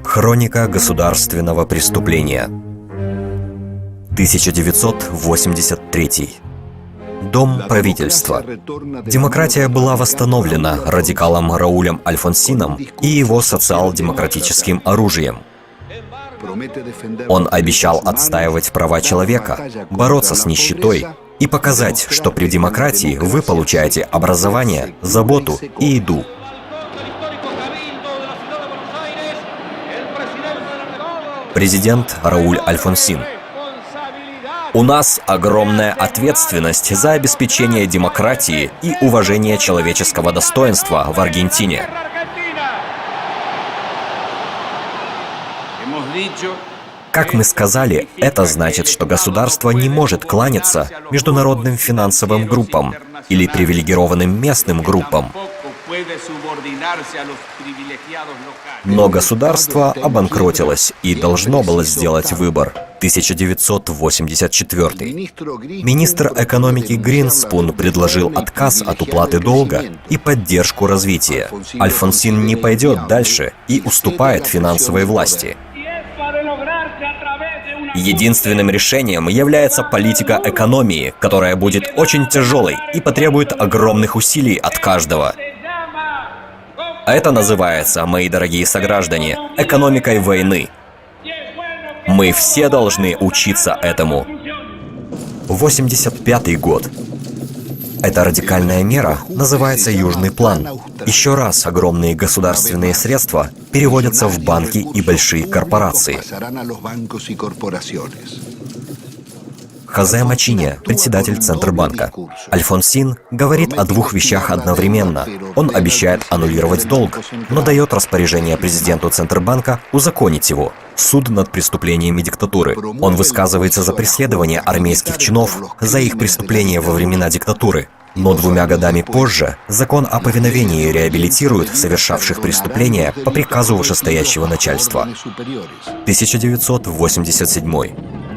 Хроника государственного преступления. 1983. Дом правительства. Демократия была восстановлена радикалом Раулем Альфонсином и его социал-демократическим оружием. Он обещал отстаивать права человека, бороться с нищетой и показать, что при демократии вы получаете образование, заботу и еду. Президент Рауль Альфонсин. У нас огромная ответственность за обеспечение демократии и уважение человеческого достоинства в Аргентине. Как мы сказали, это значит, что государство не может кланяться международным финансовым группам или привилегированным местным группам. Но государство обанкротилось и должно было сделать выбор. 1984. Министр экономики Гринспун предложил отказ от уплаты долга и поддержку развития. Альфонсин не пойдет дальше и уступает финансовой власти. Единственным решением является политика экономии, которая будет очень тяжелой и потребует огромных усилий от каждого. Это называется, мои дорогие сограждане, экономикой войны. Мы все должны учиться этому. 85-й год. Эта радикальная мера называется Южный план. Еще раз огромные государственные средства переводятся в банки и большие корпорации. Хозе Мачинья, председатель Центробанка. Альфонсин говорит о двух вещах одновременно. Он обещает аннулировать долг, но дает распоряжение президенту Центробанка узаконить его. Суд над преступлениями диктатуры. Он высказывается за преследование армейских чинов за их преступления во времена диктатуры. Но 2 годами позже закон о повиновении реабилитирует совершавших преступления по приказу вышестоящего начальства. 1987.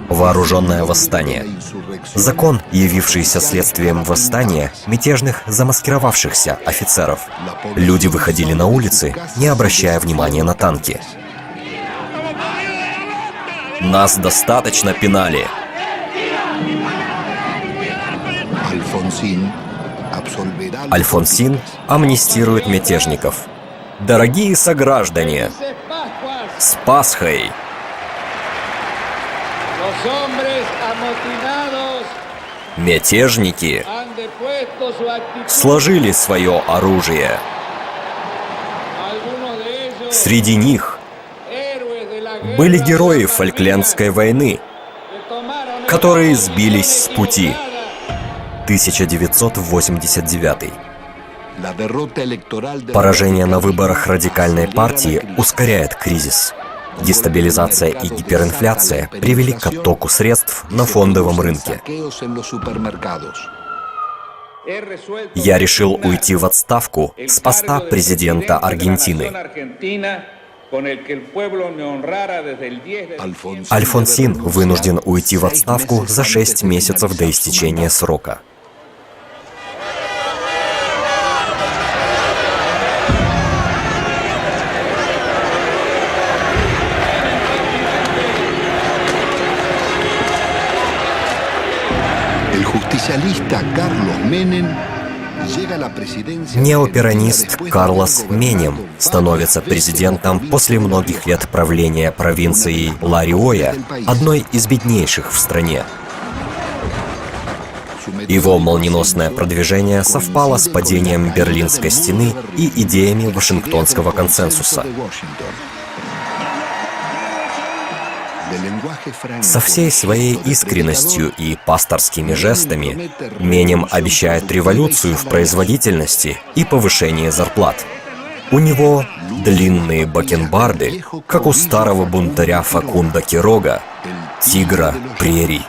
Вооруженное восстание. Закон, явившийся следствием восстания мятежных замаскировавшихся офицеров. Люди выходили на улицы, не обращая внимания на танки. Нас достаточно пинали. Альфонсин амнистирует мятежников. Дорогие сограждане, с Пасхой! Мятежники сложили свое оружие. Среди них были герои Фолклендской войны, которые сбились с пути. 1989. Поражение на выборах радикальной партии ускоряет кризис. Дестабилизация и гиперинфляция привели к оттоку средств на фондовом рынке. Я решил уйти в отставку с поста президента Аргентины. Альфонсин вынужден уйти в отставку за 6 месяцев до истечения срока. Неоперонист Карлос Менем становится президентом после многих лет правления провинции Ла-Риоя, одной из беднейших в стране. Его молниеносное продвижение совпало с падением Берлинской стены и идеями Вашингтонского консенсуса. Со всей своей искренностью и пасторскими жестами Менем обещает революцию в производительности и повышение зарплат. У него длинные бакенбарды, как у старого бунтаря Факунда Кирога, тигра прерий.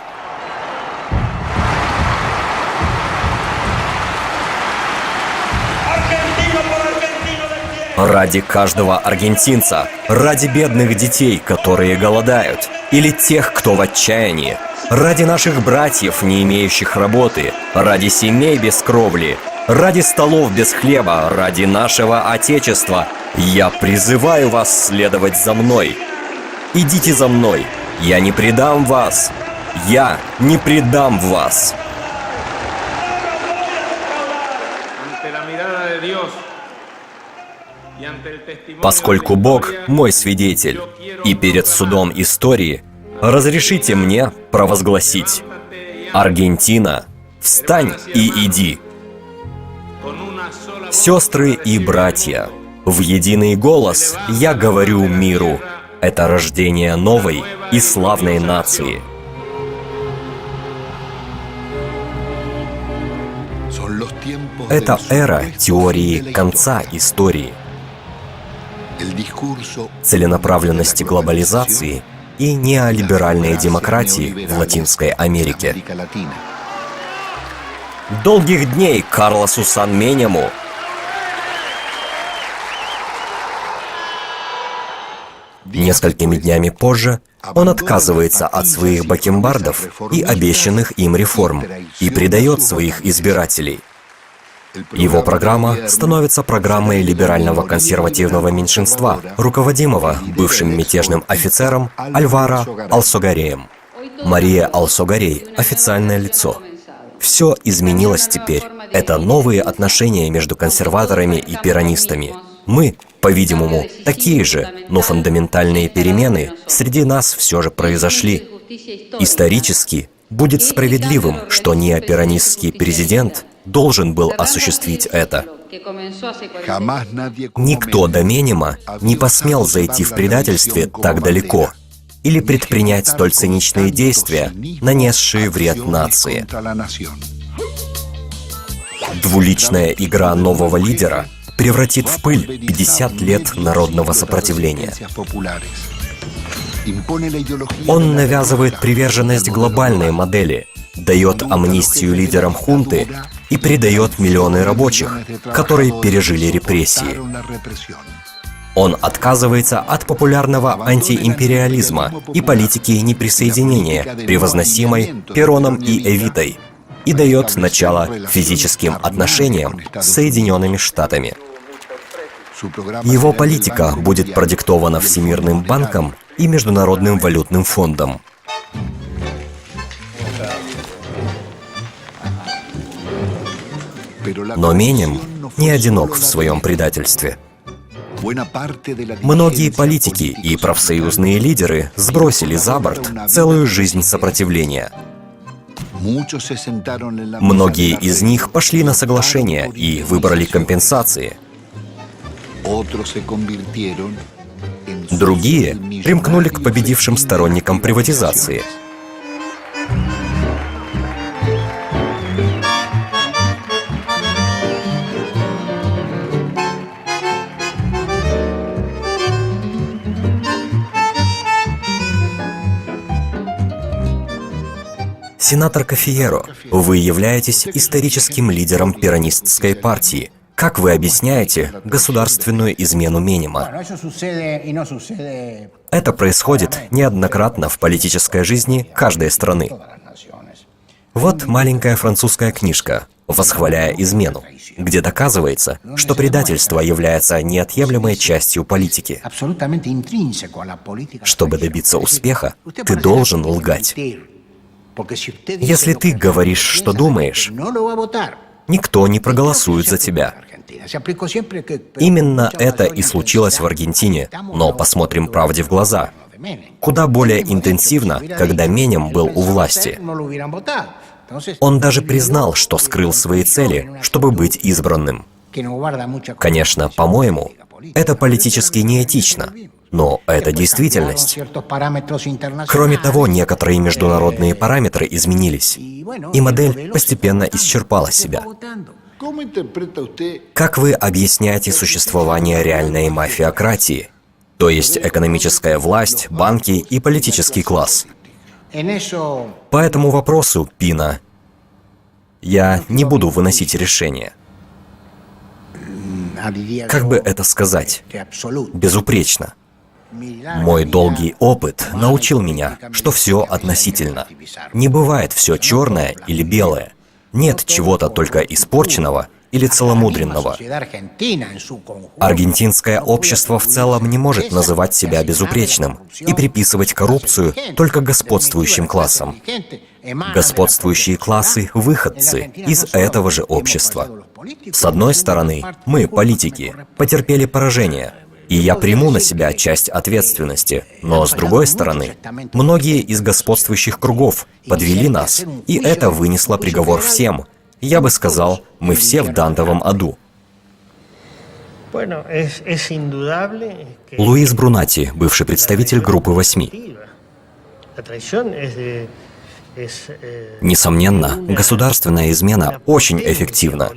Ради каждого аргентинца, ради бедных детей, которые голодают, или тех, кто в отчаянии, ради наших братьев, не имеющих работы, ради семей без кровли, ради столов без хлеба, ради нашего Отечества, Я призываю вас следовать за мной. Идите за мной. Я не предам вас. Я не предам вас. Поскольку Бог мой свидетель, и перед судом истории, разрешите мне провозгласить: Аргентина, встань и иди. Сестры и братья, в единый голос я говорю миру: это рождение новой и славной нации. Это эра теории конца истории, целенаправленности глобализации и неолиберальной демократии в Латинской Америке. Долгих дней Карлосу Сан-Менему! Несколькими днями позже он отказывается от своих бакенбардов и обещанных им реформ и предает своих избирателей. Его программа становится программой либерального консервативного меньшинства, руководимого бывшим мятежным офицером Альваро Алсогареем. Мария Алсогарей – официальное лицо. Все изменилось теперь. Это новые отношения между консерваторами и перонистами. Мы, по-видимому, такие же, но фундаментальные перемены среди нас все же произошли. Исторически будет справедливым, что неоперонистский президент должен был осуществить это. Никто до Менема не посмел зайти в предательстве так далеко или предпринять столь циничные действия, нанесшие вред нации. Двуличная игра нового лидера превратит в пыль 50 лет народного сопротивления. Он навязывает приверженность глобальной модели, дает амнистию лидерам хунты и предает миллионы рабочих, которые пережили репрессии. Он отказывается от популярного антиимпериализма и политики неприсоединения, превозносимой Пероном и Эвитой, и дает начало физическим отношениям с Соединенными Штатами. Его политика будет продиктована Всемирным банком и Международным валютным фондом. Но Менем не одинок в своем предательстве. Многие политики и профсоюзные лидеры сбросили за борт целую жизнь сопротивления. Многие из них пошли на соглашения и выбрали компенсации. Другие примкнули к победившим сторонникам приватизации. Сенатор Кафиеро, вы являетесь историческим лидером перонистской партии. Как вы объясняете государственную измену Менема? Это происходит неоднократно в политической жизни каждой страны. Вот маленькая французская книжка, восхваляя измену, где доказывается, что предательство является неотъемлемой частью политики. Чтобы добиться успеха, ты должен лгать. Если ты говоришь, что думаешь, никто не проголосует за тебя. Именно это и случилось в Аргентине, но посмотрим правде в глаза. Куда более интенсивно, когда Менем был у власти. Он даже признал, что скрыл свои цели, чтобы быть избранным. Конечно, по-моему, это политически неэтично, но это действительность. Кроме того, некоторые международные параметры изменились, и модель постепенно исчерпала себя. Как вы объясняете существование реальной мафиократии, то есть экономическая власть, банки и политический класс? По этому вопросу, Пина, я не буду выносить решение. Как бы это сказать? Безупречно. Мой долгий опыт научил меня, что все относительно. Не бывает все черное или белое. Нет чего-то только испорченного или целомудренного. Аргентинское общество в целом не может называть себя безупречным и приписывать коррупцию только господствующим классам. Господствующие классы – выходцы из этого же общества. С одной стороны, мы, политики, потерпели поражение, и я приму на себя часть ответственности. Но с другой стороны, многие из господствующих кругов подвели нас, и это вынесло приговор всем. Я бы сказал, мы все в Дантовом аду. Луис Брунати, бывший представитель Группы 8. Несомненно, государственная измена очень эффективна.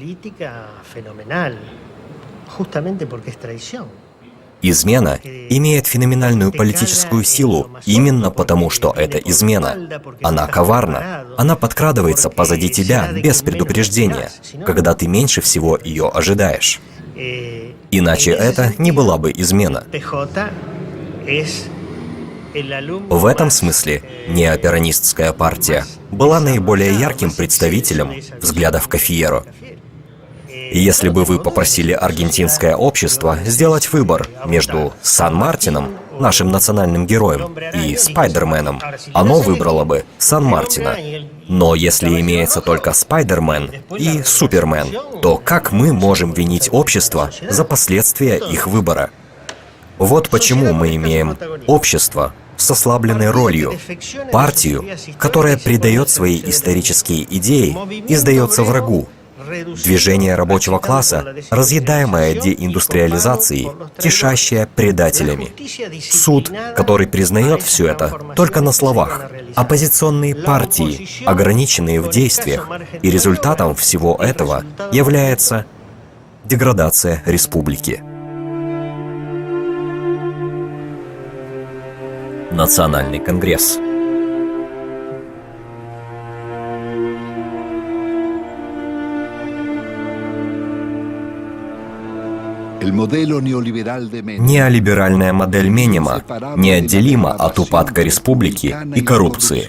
Измена имеет феноменальную политическую силу именно потому, что это измена. Она коварна. Она подкрадывается позади тебя без предупреждения, когда ты меньше всего ее ожидаешь. Иначе это не была бы измена. В этом смысле неоперонистская партия была наиболее ярким представителем взглядов Кафиеро. Если бы вы попросили аргентинское общество сделать выбор между Сан-Мартином, нашим национальным героем, и Спайдерменом, оно выбрало бы Сан-Мартина. Но если имеется только Спайдермен и Супермен, то как мы можем винить общество за последствия их выбора? Вот почему мы имеем общество с ослабленной ролью, партию, которая предает свои исторические идеи и сдается врагу, движение рабочего класса, разъедаемое деиндустриализацией, кишащее предателями. Суд, который признает все это только на словах. Оппозиционные партии, ограниченные в действиях. И результатом всего этого является деградация республики. Национальный конгресс. Неолиберальная модель Менема неотделима от упадка республики и коррупции.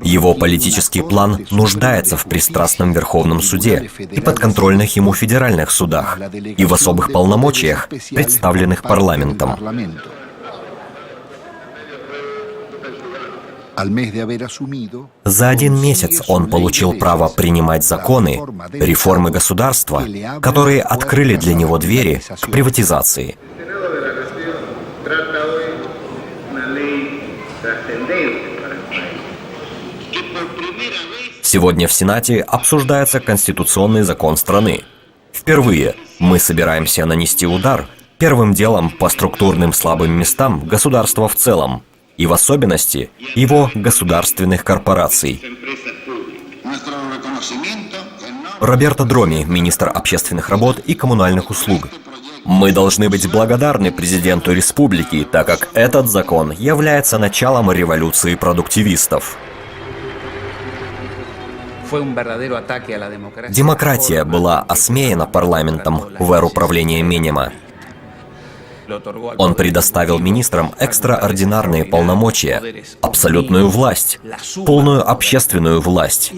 Его политический план нуждается в пристрастном Верховном суде и подконтрольных ему федеральных судах и в особых полномочиях, представленных парламентом. За 1 месяц он получил право принимать законы, реформы государства, которые открыли для него двери к приватизации. Сегодня в Сенате обсуждается конституционный закон страны. Впервые мы собираемся нанести удар первым делом по структурным слабым местам государства в целом, и в особенности его государственных корпораций. Роберто Дроми, министр общественных работ и коммунальных услуг. Мы должны быть благодарны президенту республики, так как этот закон является началом революции продуктивистов. Демократия была осмеяна парламентом в эру правления Менема. Он предоставил министрам экстраординарные полномочия, абсолютную власть, полную общественную власть.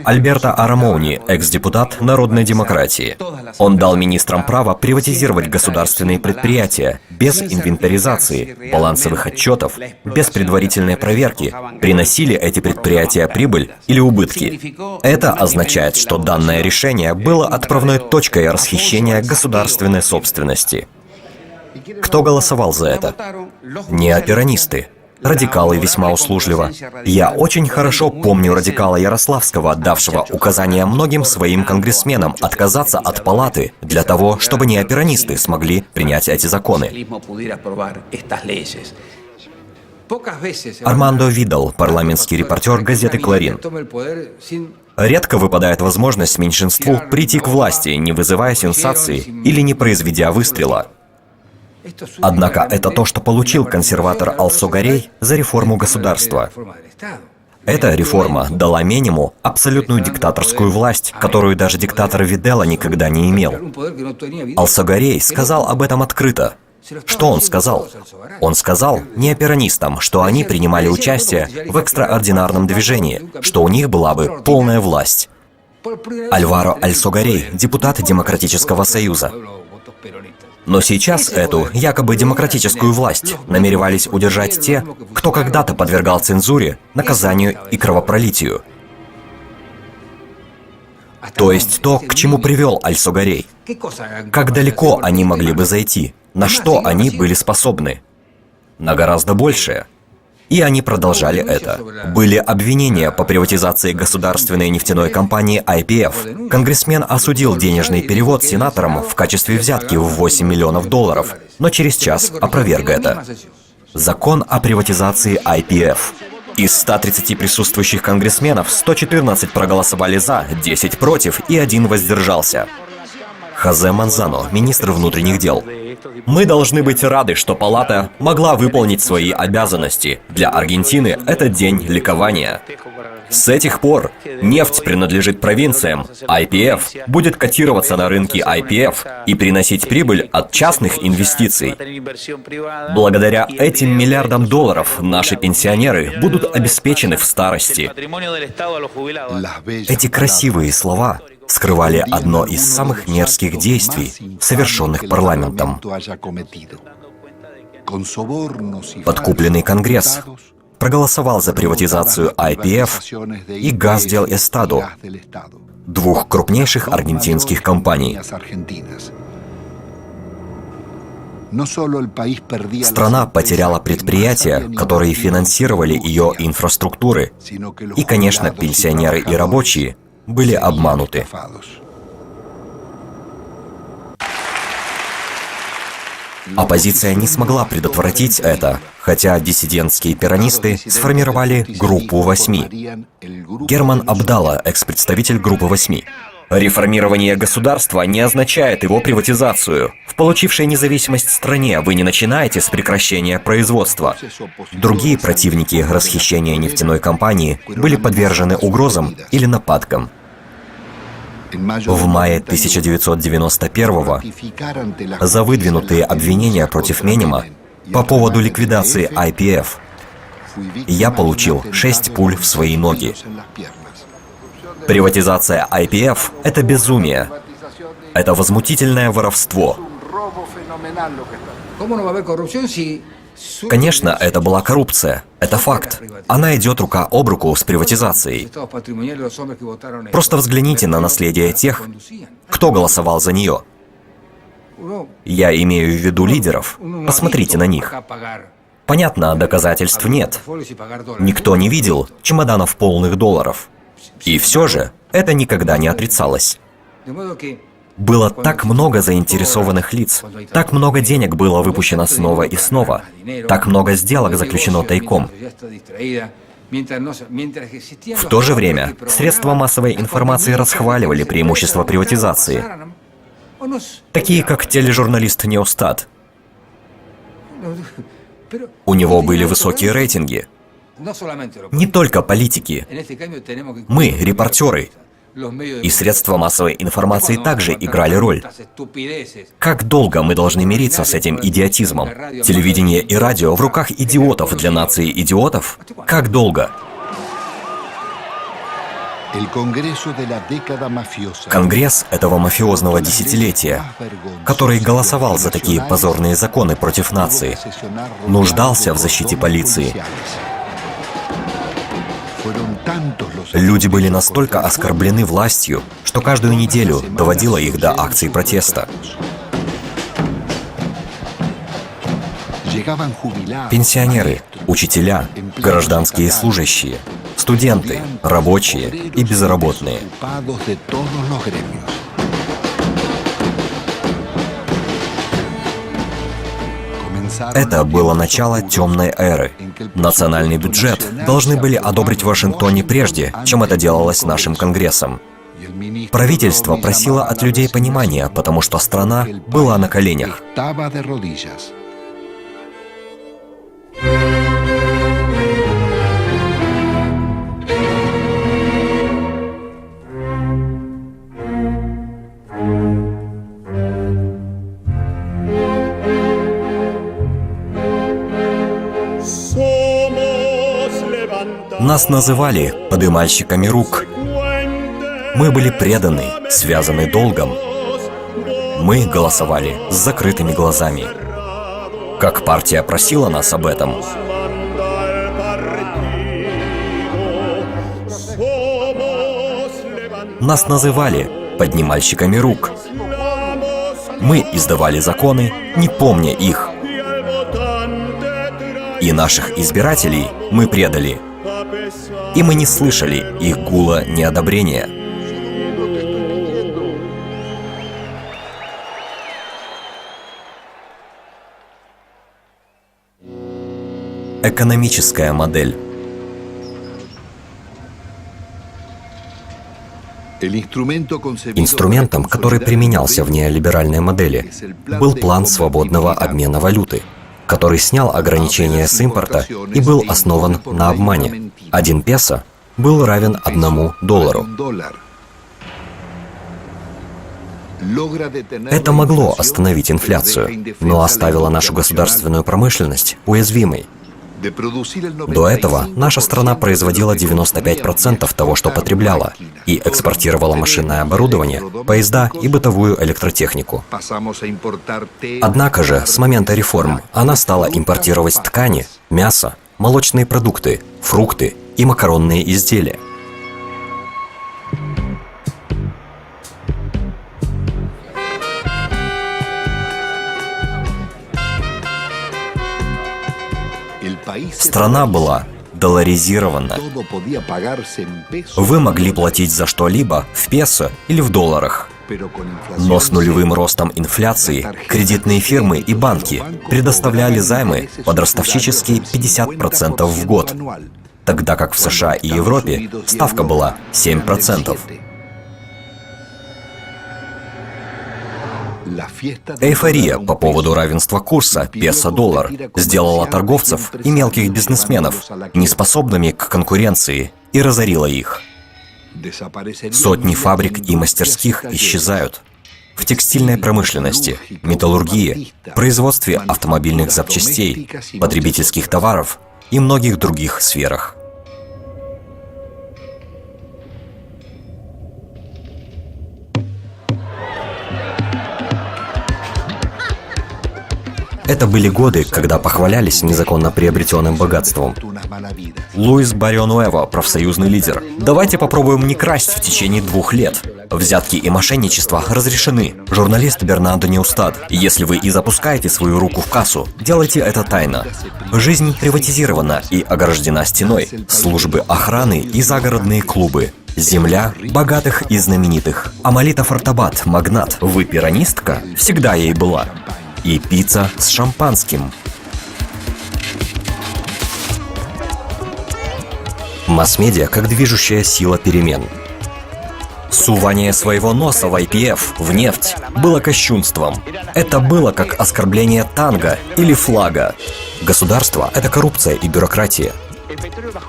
Альберто Арамоуни, экс-депутат Народной демократии. Он дал министрам право приватизировать государственные предприятия без инвентаризации, балансовых отчетов, без предварительной проверки, приносили эти предприятия прибыль или убытки. Это означает, что данное решение было отправной точкой расхищения государственной собственности. Кто голосовал за это? Неоперонисты. Радикалы весьма услужливо. Я очень хорошо помню радикала Ярославского, давшего указания многим своим конгрессменам отказаться от палаты для того, чтобы неоперонисты смогли принять эти законы. Армандо Видал, парламентский репортер газеты «Кларин». Редко выпадает возможность меньшинству прийти к власти, не вызывая сенсации или не произведя выстрела. Однако это то, что получил консерватор Алсогарей за реформу государства. Эта реформа дала Менему абсолютную диктаторскую власть, которую даже диктатор Видела никогда не имел. Алсогарей сказал об этом открыто. Что он сказал? Он сказал неоперанистам, что они принимали участие в экстраординарном движении, что у них была бы полная власть. Альваро Альсогарей, депутат Демократического союза. Но сейчас эту якобы демократическую власть намеревались удержать те, кто когда-то подвергал цензуре, наказанию и кровопролитию. То есть то, к чему привел Альсогарей. Как далеко они могли бы зайти? На что они были способны? На гораздо большее. И они продолжали это. Были обвинения по приватизации государственной нефтяной компании IPF. Конгрессмен осудил денежный перевод сенаторам в качестве взятки в $8 миллионов, но через час опроверг это. Закон о приватизации IPF. Из 130 присутствующих конгрессменов 114 проголосовали за, 10 против и 1 воздержался. Хозе Манзано, министр внутренних дел. Мы должны быть рады, что Палата могла выполнить свои обязанности. Для Аргентины это день ликования. С этих пор нефть принадлежит провинциям. IPF будет котироваться на рынке IPF и приносить прибыль от частных инвестиций. Благодаря этим миллиардам долларов наши пенсионеры будут обеспечены в старости. Эти красивые слова скрывали одно из самых мерзких действий, совершенных парламентом. Подкупленный Конгресс проголосовал за приватизацию IPF и Gas del Estado, двух крупнейших аргентинских компаний. Страна потеряла предприятия, которые финансировали ее инфраструктуры, и, конечно, пенсионеры и рабочие были обмануты. Оппозиция не смогла предотвратить это, хотя диссидентские перонисты сформировали Группу 8. Герман Абдалла, экс-представитель Группы 8. Реформирование государства не означает его приватизацию. В получившей независимость стране вы не начинаете с прекращения производства. Другие противники расхищения нефтяной компании были подвержены угрозам или нападкам. В мае 1991-го за выдвинутые обвинения против Менема по поводу ликвидации IPF я получил 6 пуль в свои ноги. Приватизация IPF – это безумие. Это возмутительное воровство. Конечно, это была коррупция. Это факт. Она идет рука об руку с приватизацией. Просто взгляните на наследие тех, кто голосовал за нее. Я имею в виду лидеров. Посмотрите на них. Понятно, доказательств нет. Никто не видел чемоданов полных долларов. И все же это никогда не отрицалось. Было так много заинтересованных лиц, так много денег было выпущено снова и снова, так много сделок заключено тайком. В то же время средства массовой информации расхваливали преимущества приватизации, такие как тележурналист Неостат. У него были высокие рейтинги. Не только политики. Мы, репортеры, и средства массовой информации также играли роль. Как долго мы должны мириться с этим идиотизмом? Телевидение и радио в руках идиотов для нации идиотов? Как долго? Конгресс этого мафиозного десятилетия, который голосовал за такие позорные законы против нации, нуждался в защите полиции. Люди были настолько оскорблены властью, что каждую неделю доводило их до акций протеста. Пенсионеры, учителя, гражданские служащие, студенты, рабочие и безработные. Это было начало темной эры. Национальный бюджет должны были одобрить в Вашингтоне прежде, чем это делалось нашим Конгрессом. Правительство просило от людей понимания, потому что страна была на коленях. Нас называли подымальщиками рук. Мы были преданы, связаны долгом. Мы голосовали с закрытыми глазами. Как партия просила нас об этом. Нас называли поднимальщиками рук. Мы издавали законы, не помня их. И наших избирателей мы предали. И мы не слышали их гула неодобрения. Экономическая модель. Инструментом, который применялся в неолиберальной модели, был план свободного обмена валюты, который снял ограничения с импорта и был основан на обмане. 1 песо был равен $1. Это могло остановить инфляцию, но оставило нашу государственную промышленность уязвимой. До этого наша страна производила 95% того, что потребляла, и экспортировала машинное оборудование, поезда и бытовую электротехнику. Однако же, с момента реформ, она стала импортировать ткани, мясо, молочные продукты, фрукты и макаронные изделия. Страна была долларизирована. Вы могли платить за что-либо в песо или в долларах. Но с нулевым ростом инфляции кредитные фирмы и банки предоставляли займы под ростовщические 50% в год, тогда как в США и Европе ставка была 7%. Эйфория по поводу равенства курса песо-доллар сделала торговцев и мелких бизнесменов неспособными к конкуренции и разорила их. Сотни фабрик и мастерских исчезают. В текстильной промышленности, металлургии, производстве автомобильных запчастей, потребительских товаров и многих других сферах. Это были годы, когда похвалялись незаконно приобретенным богатством. Луис Баррио-Нуэво, профсоюзный лидер. Давайте попробуем не красть в течение 2 лет. Взятки и мошенничество разрешены. Журналист Бернардо Неустад. Если вы и запускаете свою руку в кассу, делайте это тайно. Жизнь приватизирована и ограждена стеной. Службы охраны и загородные клубы. Земля богатых и знаменитых. Амалита Фортабат, магнат. Вы пиранистка? Всегда ей была. И пицца с шампанским. Масс-медиа как движущая сила перемен. Сувание своего носа в IPF, в нефть, было кощунством. Это было как оскорбление танго или флага. Государство — это коррупция и бюрократия.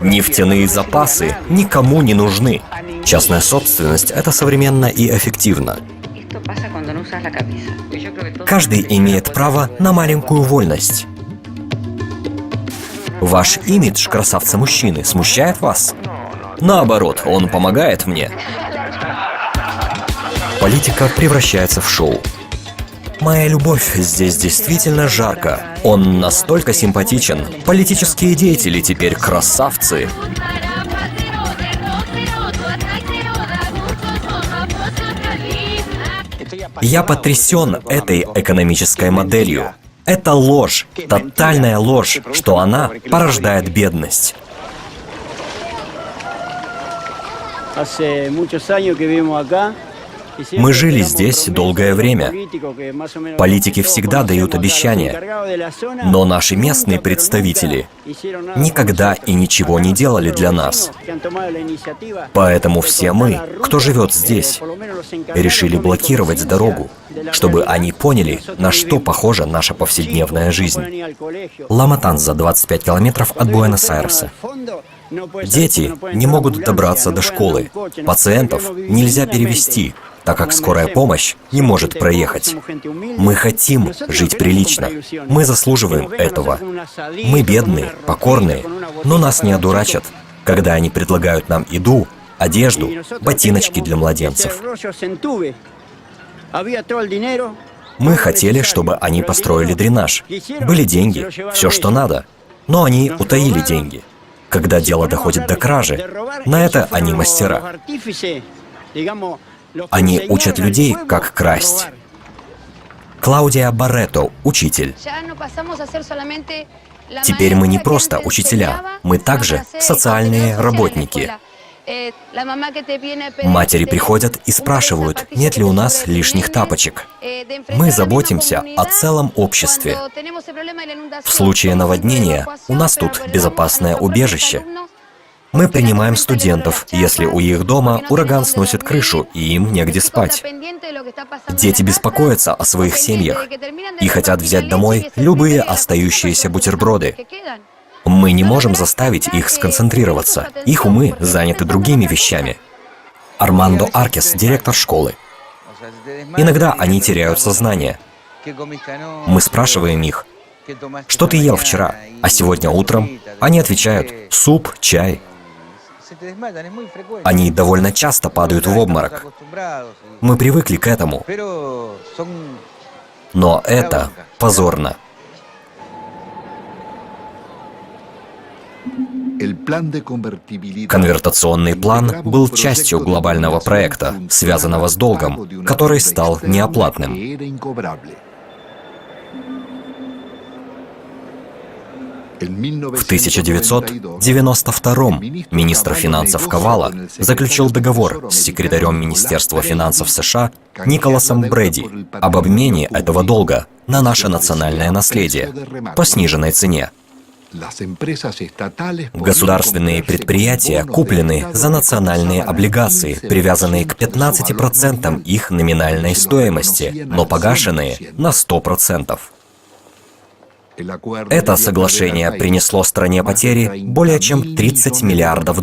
Нефтяные запасы никому не нужны. Частная собственность — это современно и эффективно. Каждый имеет право на маленькую вольность. Ваш имидж красавца-мужчины смущает вас? Наоборот, он помогает мне. Политика превращается в шоу. Моя любовь, здесь действительно жарко. Он настолько симпатичен. Политические деятели теперь красавцы. Я потрясен этой экономической моделью. Это ложь, тотальная ложь, что она порождает бедность. Мы жили здесь долгое время. Политики всегда дают обещания, но наши местные представители никогда и ничего не делали для нас. Поэтому все мы, кто живет здесь, решили блокировать дорогу, чтобы они поняли, на что похожа наша повседневная жизнь. Ла-Матанза, 25 километров от Буэнос-Айреса. Дети не могут добраться до школы. Пациентов нельзя перевезти, так как скорая помощь не может проехать. Мы хотим жить прилично. Мы заслуживаем этого. Мы бедные, покорные, но нас не одурачат. когда они предлагают нам еду, одежду, ботиночки для младенцев. Мы хотели, чтобы они построили дренаж. Были деньги, все, что надо. Но они утаили деньги. Когда дело доходит до кражи, на это они мастера. Они учат людей, как красть. Клаудия Барретто, учитель. Теперь мы не просто учителя, мы также социальные работники. Матери приходят и спрашивают, нет ли у нас лишних тапочек. Мы заботимся о целом обществе. В случае наводнения у нас тут безопасное убежище. Мы принимаем студентов, если у их дома ураган сносит крышу и им негде спать. Дети беспокоятся о своих семьях и хотят взять домой любые остающиеся бутерброды. Мы не можем заставить их сконцентрироваться. Их умы заняты другими вещами. Армандо Аркес, директор школы. Иногда они теряют сознание. Мы спрашиваем их, что ты ел вчера, а сегодня утром? Они отвечают, суп, чай. Они довольно часто падают в обморок. Мы привыкли к этому. Но это позорно. Конвертационный план был частью глобального проекта, связанного с долгом, который стал неоплатным. В 1992-м министр финансов Кавала заключил договор с секретарем Министерства финансов США Николасом Брэди об обмене этого долга на наше национальное наследие по сниженной цене. Государственные предприятия куплены за национальные облигации, привязанные к 15% их номинальной стоимости, но погашенные на 100%. Это соглашение принесло стране потери более чем $30 миллиардов.